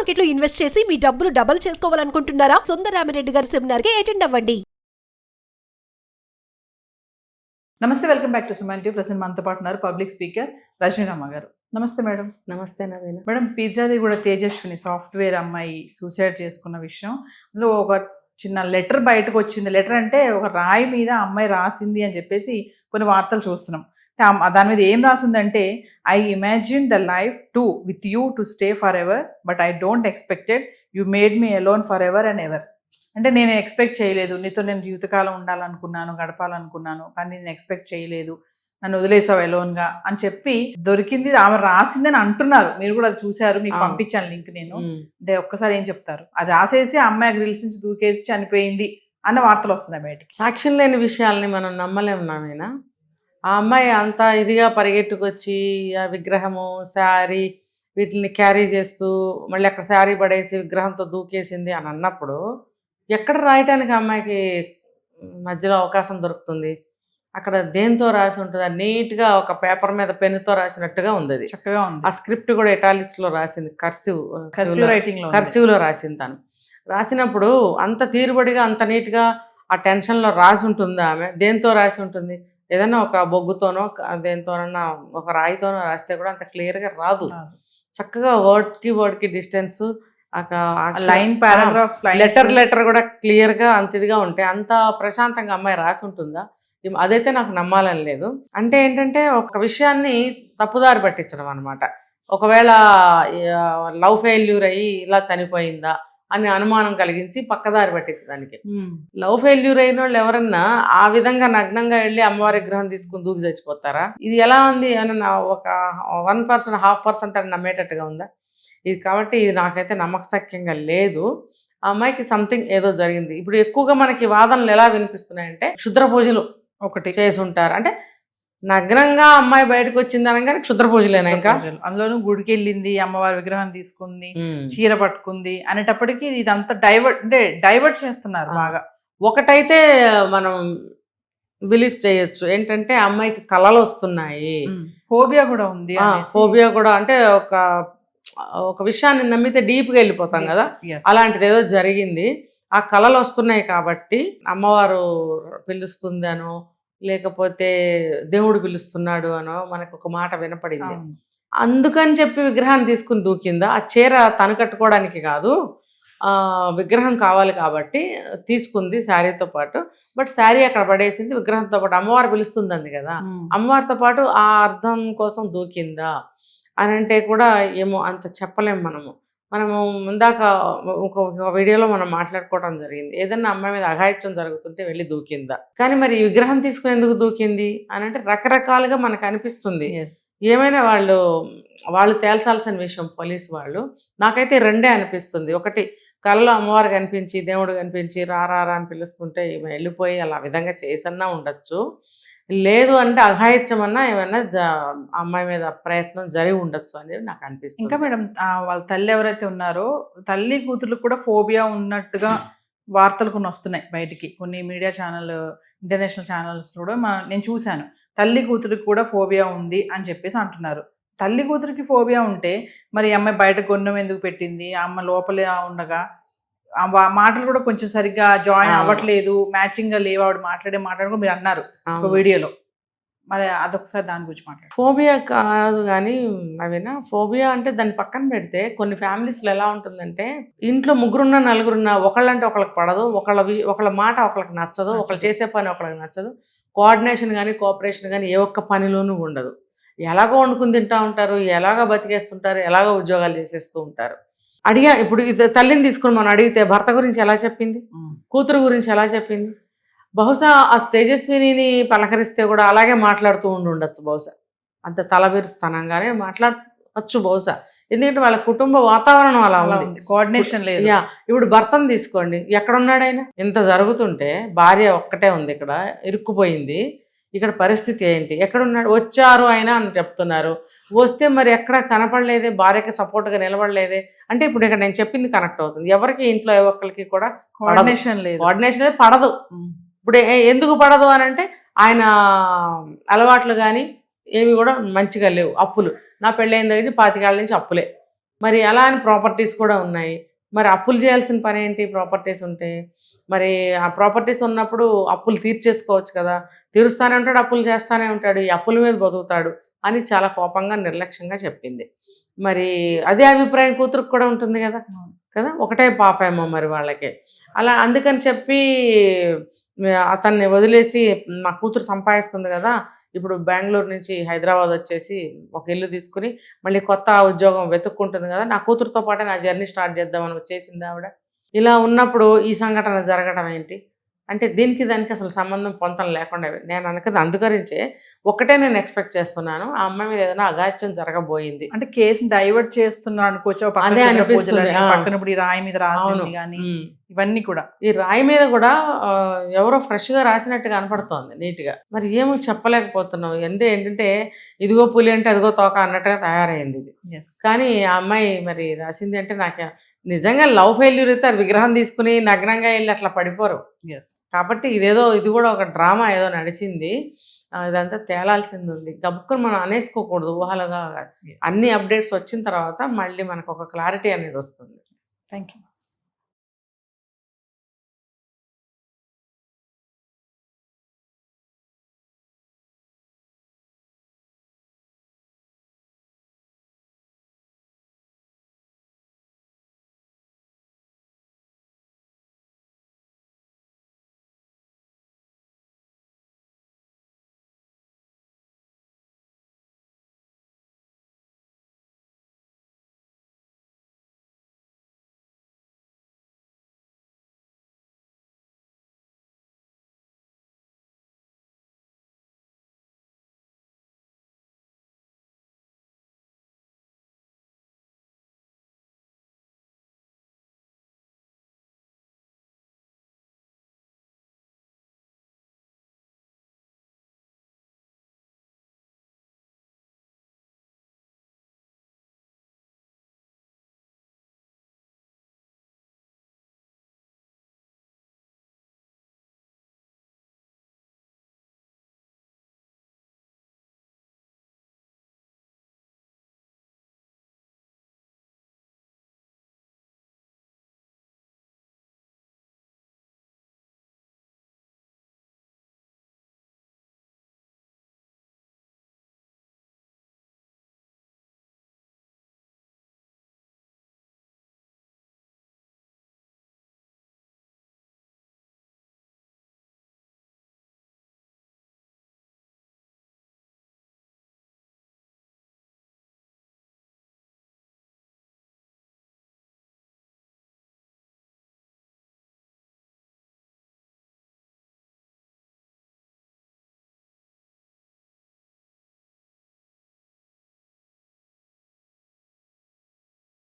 Market లో invest చేసి మీ డబ్బులు డబుల్ చేసుకోవాలనుకుంటున్నారా? సుందరరామిరెడ్డి గారి సెమినార్ కి అటెండ్ అవ్వండి. నమస్తే, welcome back to Suman TV. Present మనతో పాటు ఉన్నారు పబ్లిక్ స్పీకర్ రజనీరామ గారు. నమస్తే మేడం. నమస్తే నవీన. మేడం, పిజ్జాది కూడా తేజస్విని సాఫ్ట్వేర్ అమ్మాయి సూసైడ్ చేసుకున్న విషయం, అందులో ఒక చిన్న లెటర్ బయటకు వచ్చింది. లెటర్ అంటే ఒక రాయి మీద అమ్మాయి రాసింది అని చెప్పేసి కొన్ని వార్తలు చూస్తున్నాం. దాని మీద ఏం రాసిందంటే, I imagine the life to with you to stay forever, but I don't expected you made me alone forever and ever. అంటే నేను ఎక్స్పెక్ట్ చేయలేదు, నీతో నేను జీవితకాలం ఉండాలనుకున్నాను, గడపాలనుకున్నాను, కానీ నేను ఎక్స్పెక్ట్ చేయలేదు, నన్ను వదిలేసావు ఎలోన్గా అని చెప్పి దొరికింది. ఆమె రాసిందని అంటున్నారు, మీరు కూడా అది చూశారు, మీకు పంపించాను లింక్ నేను. అంటే ఒక్కసారి ఏం చెప్తారు? అది రాసేసి ఆ అమ్మాయి గ్రిల్స్ నుంచి దూకేసి చనిపోయింది అన్న వార్తలు వస్తున్నాయి బయటికి. సాక్ష్యం లేని విషయాల్ని మనం నమ్మలేమున్నామేనా? ఆ అమ్మాయి అంత ఇదిగా పరిగెట్టుకొచ్చి ఆ విగ్రహము, శారీ వీటిని క్యారీ చేస్తూ మళ్ళీ అక్కడ శారీ పడేసి విగ్రహంతో దూకేసింది అని అన్నప్పుడు ఎక్కడ రాయటానికి అమ్మాయికి మధ్యలో అవకాశం దొరుకుతుంది? అక్కడ దేంతో రాసి ఉంటుంది? నీట్గా ఒక పేపర్ మీద పెన్నుతో రాసినట్టుగా ఉంది. అది చక్కగా ఉంది. ఆ స్క్రిప్ట్ కూడా ఇటాలిక్స్లో రాసింది, కర్సివ్లో రాసింది. తను రాసినప్పుడు అంత తీరుబడిగా అంత నీట్గా ఆ టెన్షన్లో రాసి ఉంటుంది. ఆమె దేంతో రాసి ఉంటుంది? ఏదైనా ఒక బొగ్గుతోనో దేంతోనన్నా ఒక రాయితోనో రాస్తే కూడా అంత క్లియర్గా రాదు. చక్కగా వర్డ్కి డిస్టెన్స్, లైన్ పారాగ్రాఫ్, లెటర్ కూడా క్లియర్గా అంత ఇదిగా ఉంటే అంత ప్రశాంతంగా అమ్మాయి రాసి ఉంటుందా? అదైతే నాకు నమ్మాలని లేదు. అంటే ఏంటంటే ఒక విషయాన్ని తప్పుదారి పట్టించడం అనమాట. ఒకవేళ లవ్ ఫెయిల్యూర్ అయ్యి ఇలా చనిపోయిందా అని అనుమానం కలిగించి పక్కదారి పట్టించడానికి. లవ్ ఫెయిల్యూర్ అయిన వాళ్ళు ఎవరన్నా ఆ విధంగా నగ్నంగా వెళ్ళి అమ్మవారి విగ్రహం తీసుకుని దూకి చచ్చిపోతారా? ఇది ఎలా ఉంది అని ఒక 1%, 0.5% అని నమ్మేటట్టుగా ఉందా ఇది? కాబట్టి ఇది నాకైతే నమ్మకసక్యంగా లేదు. ఆ అమ్మాయికి సంథింగ్ ఏదో జరిగింది. ఇప్పుడు ఎక్కువగా మనకి వాదనలు ఎలా వినిపిస్తున్నాయంటే, క్షుద్ర పూజలు ఒకటి చేసి ఉంటారు. అంటే నగ్నంగా అమ్మాయి బయటకు వచ్చింది అనగానే క్షుద్ర పూజలేనా? ఇంకా అందులోనూ గుడికి వెళ్ళింది, అమ్మవారి విగ్రహం తీసుకుంది, చీర పట్టుకుంది అనేటప్పటికీ ఇదంతా డైవర్ట్ చేస్తున్నారు బాగా. ఒకటైతే మనం బిలీవ్ చేయొచ్చు ఏంటంటే, అమ్మాయికి కళలు వస్తున్నాయి, ఫోబియా కూడా ఉంది. ఫోబియా కూడా అంటే ఒక విషయాన్ని నమ్మితే డీప్గా వెళ్ళిపోతాం కదా, అలాంటిది ఏదో జరిగింది. ఆ కళలు వస్తున్నాయి కాబట్టి అమ్మవారు పిలుస్తుంది అనో లేకపోతే దేవుడు పిలుస్తున్నాడు అనో మనకు ఒక మాట వినపడింది. అందుకని చెప్పి విగ్రహాన్ని తీసుకుని దూకిందా? ఆ చీర తను కట్టుకోవడానికి కాదు, విగ్రహం కావాలి కాబట్టి తీసుకుంది శారీతో పాటు. బట్ శారీ అక్కడ పడేసింది, విగ్రహంతో పాటు అమ్మవారు పిలుస్తుందండి కదా, అమ్మవారితో పాటు ఆ అర్థం కోసం దూకిందా అని అంటే కూడా ఏమో అంత చెప్పలేము. మనము ఇందాక ఒక వీడియోలో మనం మాట్లాడుకోవడం జరిగింది, ఏదన్నా అమ్మాయి మీద అఘాయిత్యం జరుగుతుంటే వెళ్ళి దూకిందా. కానీ మరి ఈ విగ్రహం తీసుకుని ఎందుకు దూకింది అని అంటే రకరకాలుగా మనకు అనిపిస్తుంది. ఏమైనా వాళ్ళు తేల్చాల్సిన విషయం పోలీసు వాళ్ళు. నాకైతే రెండే అనిపిస్తుంది. ఒకటి, కళ్ళలో అమ్మవారు కనిపించి దేవుడు కనిపించి రారా అని పిలుస్తుంటే వెళ్ళిపోయి అలా విధంగా చేసన్నా ఉండొచ్చు. లేదు అంటే అఘాయిత్యం అన్నా ఏమైనా అమ్మాయి మీద ప్రయత్నం జరిగి ఉండొచ్చు అనేది నాకు అనిపిస్తుంది. ఇంకా మేడం, వాళ్ళ తల్లి ఎవరైతే ఉన్నారో తల్లి కూతుర్లకు కూడా ఫోబియా ఉన్నట్టుగా వార్తలు కొన్ని వస్తున్నాయి బయటికి. కొన్ని మీడియా ఛానల్, ఇంటర్నేషనల్ ఛానల్స్ కూడా నేను చూశాను, తల్లి కూతురికి కూడా ఫోబియా ఉంది అని చెప్పేసి అంటున్నారు. తల్లి కూతురికి ఫోబియా ఉంటే మరి అమ్మాయి బయట గొన్నం ఎందుకు పెట్టింది? అమ్మ లోపలే ఉండగా మాటలు కూడా కొంచెం సరిగ్గా జాయిన్ అవ్వట్లేదు, మ్యాచింగ్ గా లేవు ఆవిడ మాట్లాడే కూడా మీరు అన్నారు ఒక వీడియోలో. మరి అదొకసారి దాని గురించి మాట్లాడు. ఫోబియా కాదు కానీ నవీనా, ఫోబియా అంటే దాన్ని పక్కన పెడితే కొన్ని ఫ్యామిలీస్లో ఎలా ఉంటుందంటే, ఇంట్లో ముగ్గురున్నా నలుగురున్నా ఒకళ్ళంటే ఒకళ్ళకి పడదు, ఒకళ్ళ మాట ఒకళ్ళకి నచ్చదు, ఒకళ్ళు చేసే పని ఒకళ్ళకి నచ్చదు, కోఆర్డినేషన్ కానీ కోఆపరేషన్ కానీ ఏ ఒక్క పనిలోనూ ఉండదు. ఎలాగో వండుకుని తింటూ ఉంటారు, ఎలాగో బతికేస్తుంటారు, ఎలాగో ఉద్యోగాలు చేసేస్తూ ఉంటారు. ఇప్పుడు తల్లిని తీసుకుని మనం అడిగితే భర్త గురించి ఎలా చెప్పింది, కూతురు గురించి ఎలా చెప్పింది? బహుశా ఆ తేజస్విని పలకరిస్తే కూడా అలాగే మాట్లాడుతూ ఉండొచ్చు బహుశా, అంత తలబిరుస్తనంగానే మాట్లాడచ్చు బహుశా. ఎందుకంటే వాళ్ళ కుటుంబ వాతావరణం అలా ఉంది, కోఆర్డినేషన్ లేదు. ఇప్పుడు భర్తను తీసుకోండి, ఎక్కడున్నాడు ఆయన? ఇంత జరుగుతుంటే భార్య ఒక్కటే ఉంది, ఇక్కడ ఇరుక్కుపోయింది, ఇక్కడ పరిస్థితి ఏంటి? ఎక్కడున్నాడు? వచ్చారు ఆయన అని చెప్తున్నారు, వస్తే మరి ఎక్కడ కనపడలేదే, భార్యకి సపోర్ట్గా నిలబడలేదే అంటే ఇప్పుడు ఇక్కడ నేను చెప్పింది కనెక్ట్ అవుతుంది. ఎవరికి ఇంట్లో ఒక్కరికి కూడా కోఆర్డినేషన్ లేదు, పడదు. ఇప్పుడు ఎందుకు పడదు అని అంటే, ఆయన అలవాట్లు కానీ ఏవి కూడా మంచిగా లేవు. అప్పులు, నా పెళ్ళైన దగ్గర 25 ఏళ్ళ నుంచి అప్పులే. మరి అలా అని ప్రాపర్టీస్ కూడా ఉన్నాయి. మరి అప్పులు చేయాల్సిన పని ఏంటి? ప్రాపర్టీస్ ఉంటే మరి ఆ ప్రాపర్టీస్ ఉన్నప్పుడు అప్పులు తీర్చేసుకోవచ్చు కదా. తీరుస్తానే ఉంటాడు, అప్పులు చేస్తానే ఉంటాడు, ఈ అప్పుల మీద బతుకుతాడు అని చాలా కోపంగా నిర్లక్ష్యంగా చెప్పింది. మరి అదే అభిప్రాయం కూతురుకు కూడా ఉంటుంది కదా కదా ఒకటే పాపేమో మరి వాళ్ళకి. అలా అందుకని చెప్పి అతన్ని వదిలేసి మా కూతురు సంపాదిస్తుంది కదా, ఇప్పుడు బెంగళూరు నుంచి హైదరాబాద్ వచ్చేసి ఒక ఇల్లు తీసుకుని మళ్ళీ కొత్త ఉద్యోగం వెతుక్కుంటుంది కదా, నా కూతురుతో పాటే నా జర్నీ స్టార్ట్ చేద్దామని వచ్చేసింది ఆవిడ. ఇలా ఉన్నప్పుడు ఈ సంఘటన జరగడం ఏంటి అంటే దీనికి దానికి అసలు సంబంధం పొంతం లేకుండా నేను అనుకున్నది. అందుకరించే ఒకటే నేను ఎక్స్పెక్ట్ చేస్తున్నాను, ఆ అమ్మాయి మీద ఏదైనా అగాత్యం జరగబోయింది అంటే కేసుని డైవర్ట్ చేస్తున్నా అనుకోవచ్చు. అదే అనిపిస్తుంది. పక్కన ఇప్పుడు ఈ రాయి మీద రాసింది కానీ ఇవన్నీ కూడా ఈ రాయి మీద కూడా ఎవరో ఫ్రెష్గా రాసినట్టుగా కనపడుతోంది నీట్గా. మరి ఏమో చెప్పలేకపోతున్నాం. ఏంటంటే ఇదిగో పులి అంటే అదిగో తోక అన్నట్టుగా తయారైంది ఇది. కానీ ఆ అమ్మాయి మరి రాసింది అంటే నాకు నిజంగా లవ్ ఫెయిల్యూర్ అయితే అది విగ్రహం తీసుకుని నగ్నంగా వెళ్ళి అట్లా పడిపోరు. కాబట్టి ఇది కూడా ఒక డ్రామా ఏదో నడిచింది. ఇదంతా తేలాల్సింది ఉంది. గబుక్కుని మనం అనేసుకోకూడదు ఊహలుగా. అన్ని అప్డేట్స్ వచ్చిన తర్వాత మళ్ళీ మనకు ఒక క్లారిటీ అనేది వస్తుంది. Thank you.